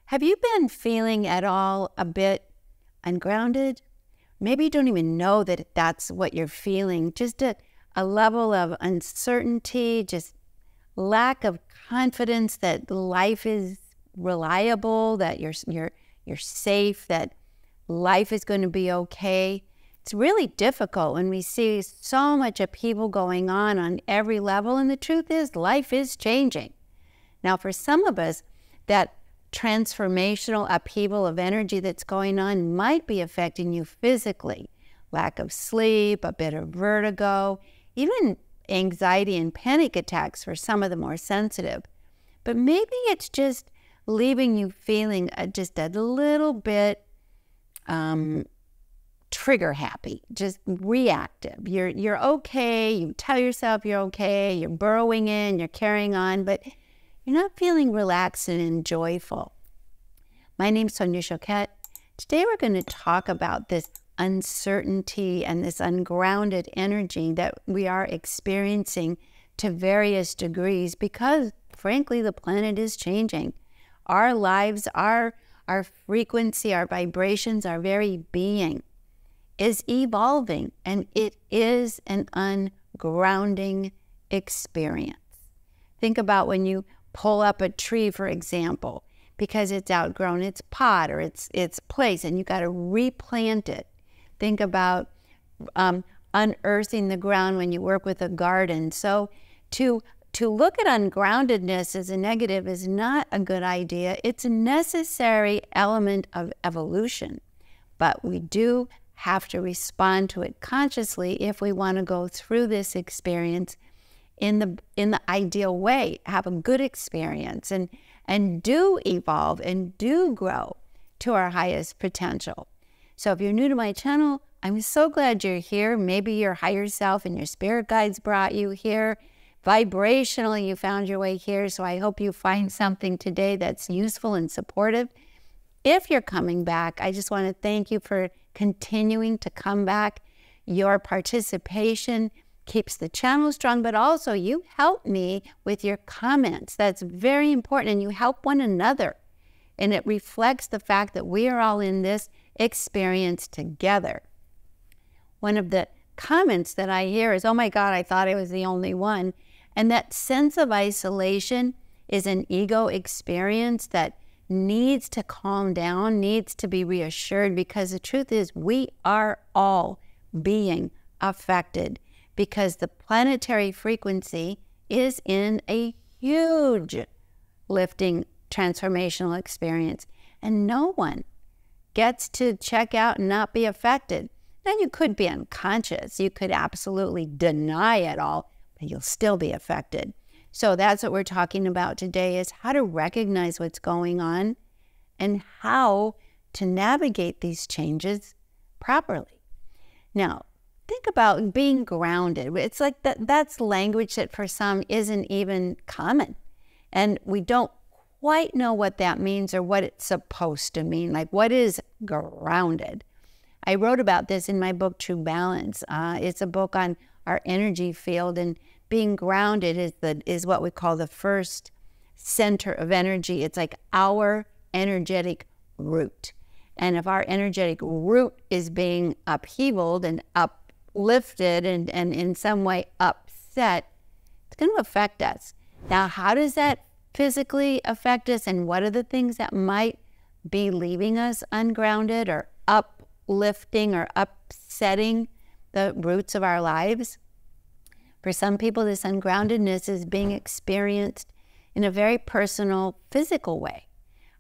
Have you been feeling at all a bit ungrounded? Maybe you don't even know that that's what you're feeling. Just a level of uncertainty, just lack of confidence that life is reliable, that you're safe, that life is going to be okay. It's really difficult when we see so much upheaval going on every level. And the truth is, life is changing. Now, for some of us, that transformational upheaval of energy that's going on might be affecting you physically. Lack of sleep, a bit of vertigo, even anxiety and panic attacks for some of the more sensitive. But maybe it's just leaving you feeling just a little bit trigger happy, just reactive. You're okay, you tell yourself you're okay, you're burrowing in, you're carrying on, but you're not feeling relaxed and joyful. My name's Sonia Choquette. Today we're going to talk about this uncertainty and this ungrounded energy that we are experiencing to various degrees because, frankly, the planet is changing. Our lives, our frequency, our vibrations, our very being is evolving, and it is an ungrounding experience. Think about when you pull up a tree, for example, because it's outgrown its pot or its place, and you got to replant it. Think about unearthing the ground when you work with a garden. So to look at ungroundedness as a negative is not a good idea. It's a necessary element of evolution, but we do have to respond to it consciously if we want to go through this experience in the ideal way, have a good experience, and do evolve and do grow to our highest potential. So if you're new to my channel, I'm so glad you're here. Maybe your higher self and your spirit guides brought you here. Vibrationally, you found your way here. So I hope you find something today that's useful and supportive. If you're coming back, I just want to thank you for continuing to come back. Your participation keeps the channel strong, but also you help me with your comments. That's very important, and you help one another. And it reflects the fact that we are all in this experience together. One of the comments that I hear is, oh my God, I thought I was the only one. And that sense of isolation is an ego experience that needs to calm down, needs to be reassured, because the truth is we are all being affected, because the planetary frequency is in a huge lifting transformational experience, and no one gets to check out and not be affected. Now, you could be unconscious, you could absolutely deny it all, but you'll still be affected. So that's what we're talking about today, is how to recognize what's going on and how to navigate these changes properly. Now, think about being grounded. It's like that's language that for some isn't even common. And we don't quite know what that means or what it's supposed to mean. Like, what is grounded? I wrote about this in my book, True Balance. It's a book on our energy field, and being grounded is what we call the first center of energy. It's like our energetic root. And if our energetic root is being upheavaled and uplifted and in some way upset, it's going to affect us. Now, how does that physically affect us, and what are the things that might be leaving us ungrounded or uplifting or upsetting the roots of our lives? For some people, this ungroundedness is being experienced in a very personal, physical way.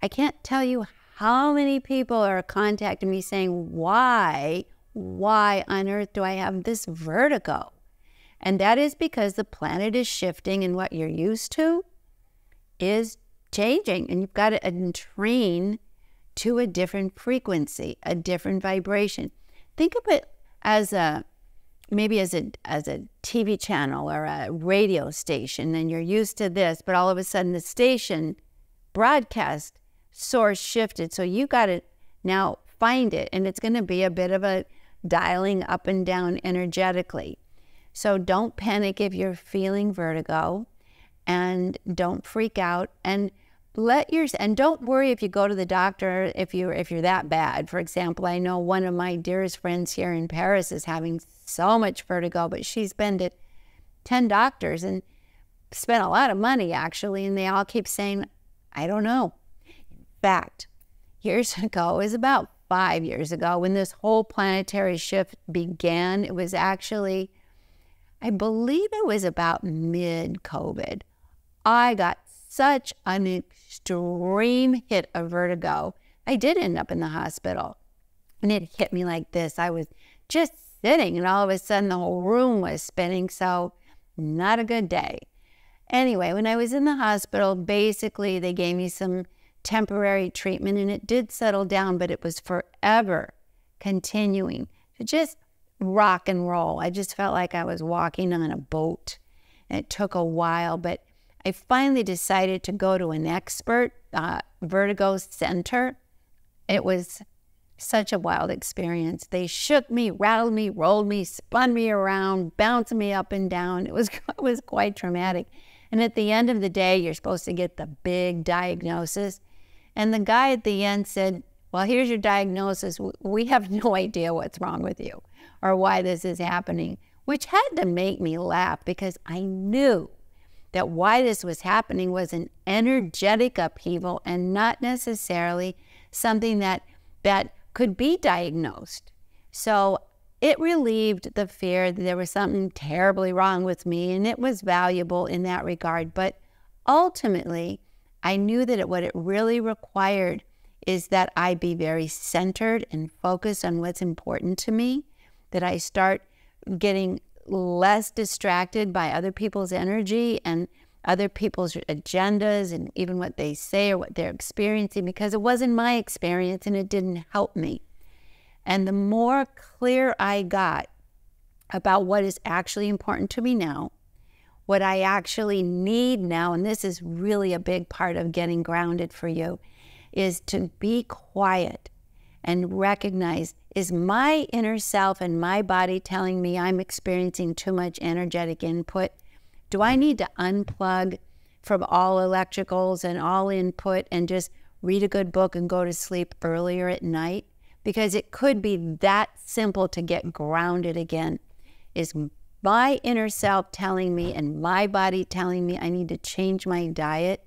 I can't tell you how many people are contacting me saying, why on earth do I have this vertigo? And that is because the planet is shifting, and what you're used to is changing, and you've got to train to a different frequency, a different vibration. Think of it as maybe as a TV channel or a radio station, and you're used to this, but all of a sudden the station broadcast source shifted. So you got to now find it, and it's going to be a bit of a dialing up and down energetically. So don't panic if you're feeling vertigo, and don't freak out, and and don't worry if you go to the doctor if you're that bad. For example, I know one of my dearest friends here in Paris is having so much vertigo, but she's been to 10 doctors and spent a lot of money actually, and they all keep saying, I don't know. In fact, years ago, it was about 5 years ago when this whole planetary shift began. It was actually, I believe it was about mid-COVID. I got such an extreme hit of vertigo. I did end up in the hospital, and it hit me like this. I was just sitting, and all of a sudden the whole room was spinning, so not a good day. Anyway, when I was in the hospital, basically they gave me some temporary treatment, and it did settle down, but it was forever continuing to just rock and roll. I just felt like I was walking on a boat, and it took a while, but I finally decided to go to an expert vertigo center. It was such a wild experience. They shook me, rattled me, rolled me, spun me around, bounced me up and down. It was quite traumatic. And at the end of the day, you're supposed to get the big diagnosis. And the guy at the end said, well, here's your diagnosis. We have no idea what's wrong with you or why this is happening, which had to make me laugh because I knew that why this was happening was an energetic upheaval and not necessarily something that could be diagnosed. So it relieved the fear that there was something terribly wrong with me, and it was valuable in that regard. But ultimately, I knew that what it really required is that I be very centered and focused on what's important to me, that I start getting less distracted by other people's energy and other people's agendas and even what they say or what they're experiencing, because it wasn't my experience and it didn't help me. And the more clear I got about what is actually important to me now, what I actually need now, and this is really a big part of getting grounded for you, is to be quiet and recognize, is my inner self and my body telling me I'm experiencing too much energetic input? Do I need to unplug from all electricals and all input and just read a good book and go to sleep earlier at night? Because it could be that simple to get grounded again. Is my inner self telling me and my body telling me I need to change my diet?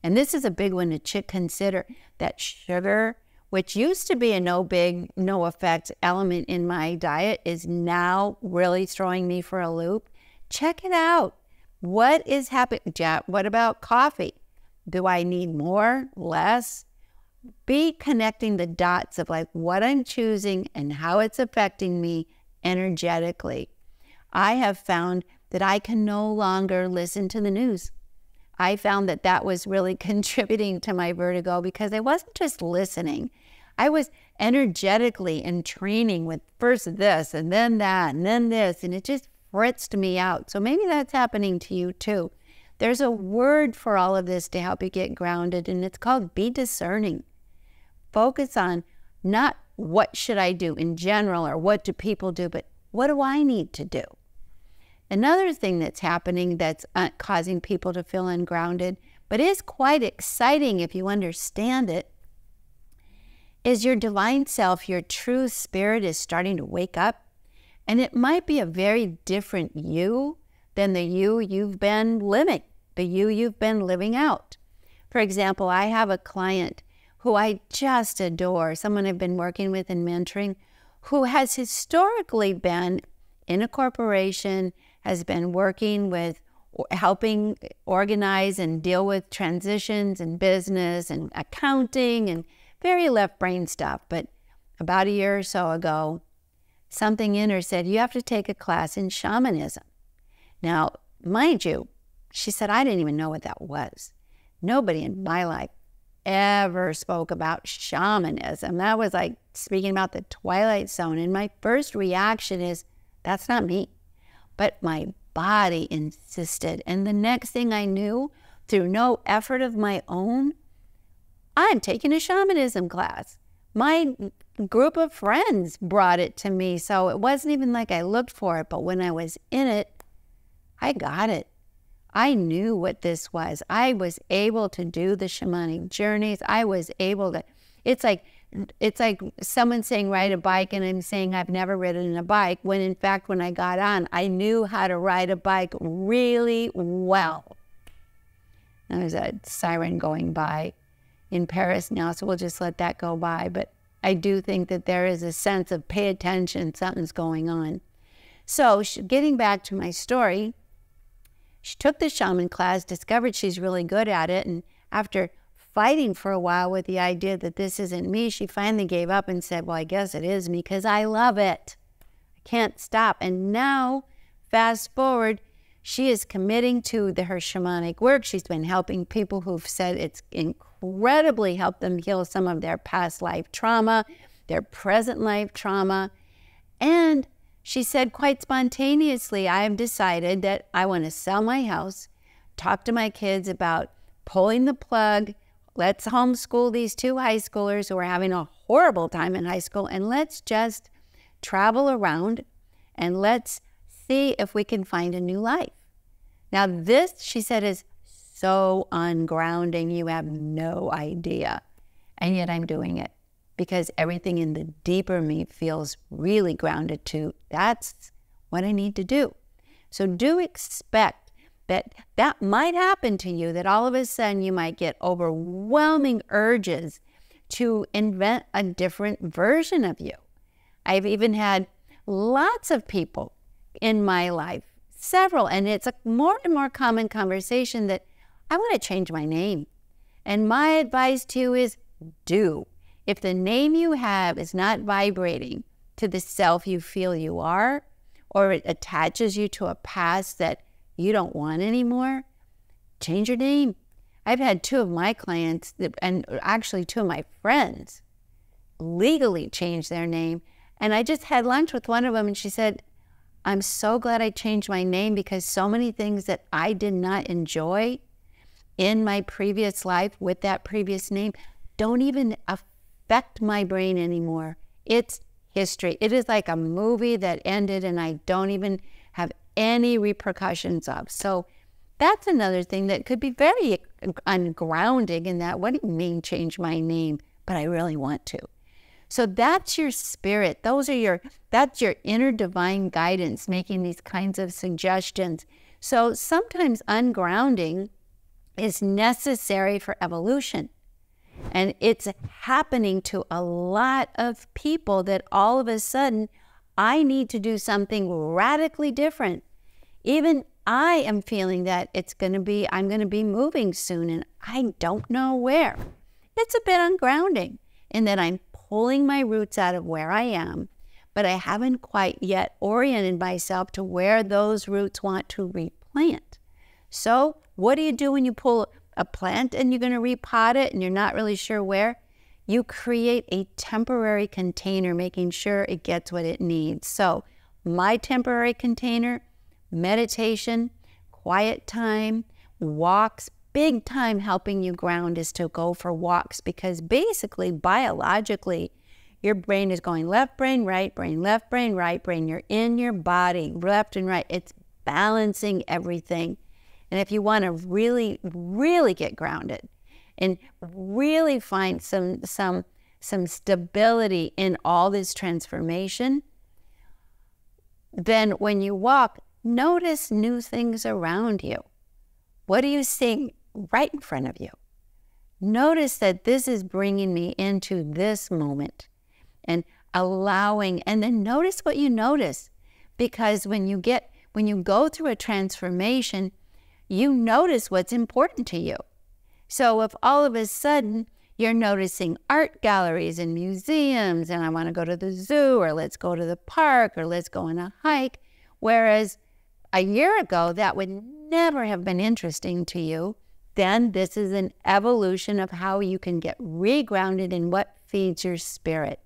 And this is a big one to consider, that sugar, which used to be a no effect element in my diet, is now really throwing me for a loop. Check it out. What is happening? What about coffee? Do I need more, less? Be connecting the dots of like what I'm choosing and how it's affecting me energetically. I have found that I can no longer listen to the news. I found that that was really contributing to my vertigo because I wasn't just listening. I was energetically in training with first this and then that and then this, and it just fritzed me out. So maybe that's happening to you too. There's a word for all of this to help you get grounded, and it's called be discerning. Focus on not what should I do in general or what do people do, but what do I need to do? Another thing that's happening that's causing people to feel ungrounded, but is quite exciting if you understand it, is your divine self, your true spirit is starting to wake up. And it might be a very different you than the you you've been living, the you you've been living out. For example, I have a client who I just adore, someone I've been working with and mentoring, who has historically been in a corporation, has been working with helping organize and deal with transitions in business and accounting and very left brain stuff. But about a year or so ago, something in her said, you have to take a class in shamanism. Now, mind you, she said, I didn't even know what that was. Nobody in my life ever spoke about shamanism. That was like speaking about the Twilight Zone. And my first reaction is, that's not me. But my body insisted. And the next thing I knew, through no effort of my own, I'm taking a shamanism class. My group of friends brought it to me. So it wasn't even like I looked for it. But when I was in it, I got it. I knew what this was. I was able to do the shamanic journeys. I was able to, it's like someone saying ride a bike and I'm saying I've never ridden a bike, when in fact when I got on, I knew how to ride a bike really well. There's a siren going by in Paris now, so we'll just let that go by. But I do think that there is a sense of pay attention, something's going on. So getting back to my story, she took the shaman class, discovered she's really good at it, and after fighting for a while with the idea that this isn't me, she finally gave up and said, well, I guess it is me because I love it. I can't stop. And now, fast forward, she is committing to her shamanic work. She's been helping people who've said it's incredibly helped them heal some of their past life trauma, their present life trauma. And she said quite spontaneously, I have decided that I want to sell my house, talk to my kids about pulling the plug, let's homeschool these 2 high schoolers who are having a horrible time in high school, and let's just travel around and let's see if we can find a new life. Now this, she said, is so ungrounding, you have no idea. And yet I'm doing it because everything in the deeper me feels really grounded to, that's what I need to do. So do expect that might happen to you, that all of a sudden you might get overwhelming urges to invent a different version of you. I've even had lots of people in my life, several, and it's a more and more common conversation that I want to change my name. And my advice to you is do. If the name you have is not vibrating to the self you feel you are, or it attaches you to a past that you don't want anymore, change your name. I've had 2 of my clients, and actually 2 of my friends, legally change their name. And I just had lunch with one of them and she said, I'm so glad I changed my name because so many things that I did not enjoy in my previous life with that previous name don't even affect my brain anymore. It's history. It is like a movie that ended and I don't even have any repercussions of. So that's another thing that could be very ungrounding in that, what do you mean change my name? But I really want to. So that's your spirit. That's your inner divine guidance making these kinds of suggestions. So sometimes ungrounding is necessary for evolution. And it's happening to a lot of people that all of a sudden, I need to do something radically different. Even I am feeling that I'm going to be moving soon and I don't know where. It's a bit ungrounding in that I'm pulling my roots out of where I am, but I haven't quite yet oriented myself to where those roots want to replant. So what do you do when you pull a plant and you're going to repot it and you're not really sure where? You create a temporary container, making sure it gets what it needs. So my temporary container, meditation, quiet time, walks, big time helping you ground is to go for walks, because basically, biologically, your brain is going left brain, right brain, left brain, right brain. You're in your body, left and right. It's balancing everything. And if you want to really, really get grounded and really find some stability in all this transformation, then when you walk, notice new things around you. What are you seeing right in front of you? Notice that this is bringing me into this moment and allowing, and then notice what you notice. Because when you go through a transformation, you notice what's important to you. So if all of a sudden you're noticing art galleries and museums, and I want to go to the zoo, or let's go to the park, or let's go on a hike, whereas a year ago that would never have been interesting to you, then this is an evolution of how you can get regrounded in what feeds your spirit.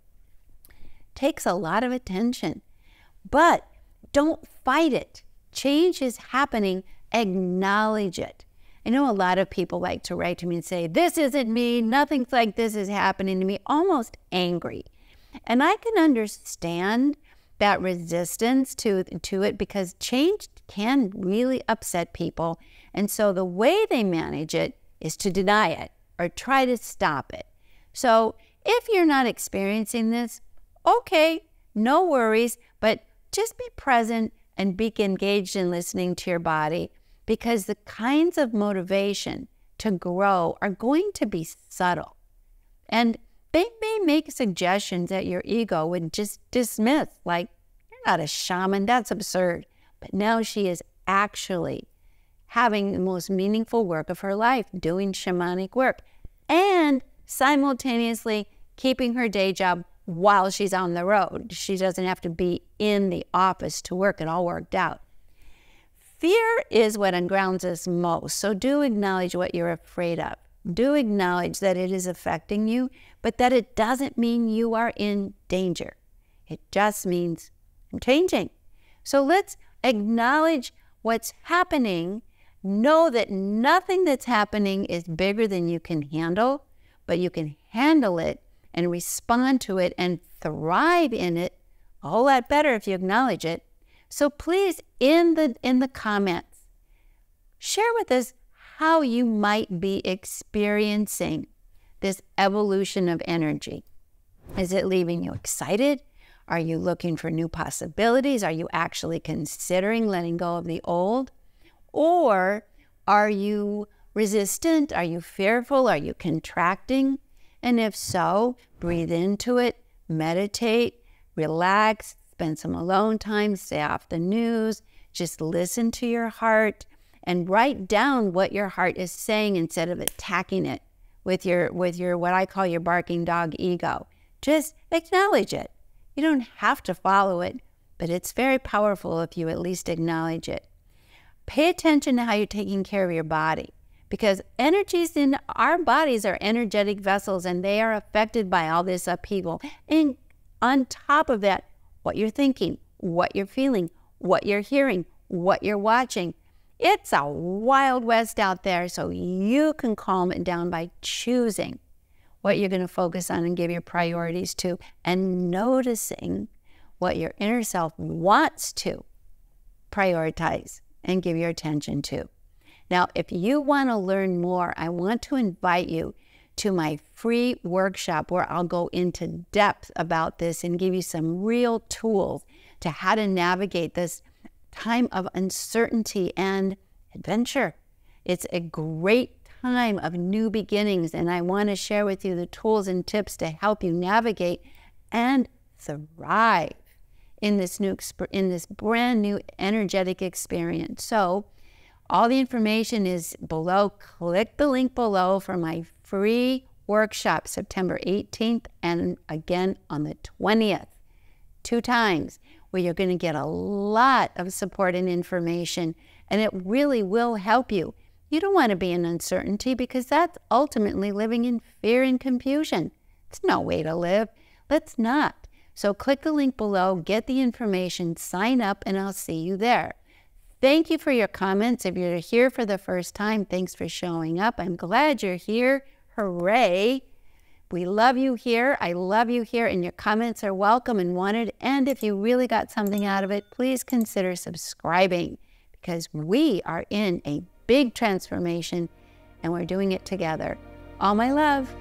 Takes a lot of attention, but don't fight it. Change is happening. Acknowledge it. I know a lot of people like to write to me and say, this isn't me, nothing like this is happening to me, almost angry. And I can understand that resistance to it, because change can really upset people. And so the way they manage it is to deny it or try to stop it. So if you're not experiencing this, okay, no worries, but just be present and be engaged in listening to your body, because the kinds of motivation to grow are going to be subtle. And they may make suggestions that your ego would just dismiss, like, you're not a shaman, that's absurd. But now she is actually having the most meaningful work of her life, doing shamanic work, and simultaneously keeping her day job while she's on the road. She doesn't have to be in the office to work. It all worked out. Fear is what ungrounds us most. So do acknowledge what you're afraid of. Do acknowledge that it is affecting you, but that it doesn't mean you are in danger. It just means I'm changing. So let's acknowledge what's happening. Know that nothing that's happening is bigger than you can handle, but you can handle it and respond to it and thrive in it a whole lot better if you acknowledge it. So please, in the comments, share with us how you might be experiencing this evolution of energy. Is it leaving you excited? Are you looking for new possibilities? Are you actually considering letting go of the old? Or are you resistant? Are you fearful? Are you contracting? And if so, breathe into it, meditate, relax, spend some alone time, stay off the news, just listen to your heart, and write down what your heart is saying instead of attacking it with your what I call your barking dog ego. Just acknowledge it. You don't have to follow it, but it's very powerful if you at least acknowledge it. Pay attention to how you're taking care of your body, because energies in our bodies are energetic vessels, and they are affected by all this upheaval. And on top of that, what you're thinking, what you're feeling, what you're hearing, what you're watching. It's a wild west out there, so you can calm it down by choosing what you're going to focus on and give your priorities to, and noticing what your inner self wants to prioritize and give your attention to. Now, if you want to learn more, I want to invite you to my free workshop where I'll go into depth about this and give you some real tools to how to navigate this time of uncertainty and adventure. It's a great time of new beginnings, and I want to share with you the tools and tips to help you navigate and thrive in this brand new energetic experience. So all the information is below. Click the link below for my free workshop, September 18th and again on the 20th, 2 times, where you're going to get a lot of support and information, and it really will help you. You don't want to be in uncertainty, because that's ultimately living in fear and confusion. It's no way to live. Let's not. So click the link below, get the information, sign up, and I'll see you there. Thank you for your comments. If you're here for the first time, thanks for showing up. I'm glad you're here. Hooray. We love you here. I love you here, and your comments are welcome and wanted. And if you really got something out of it, please consider subscribing, because we are in a big transformation and we're doing it together. All my love.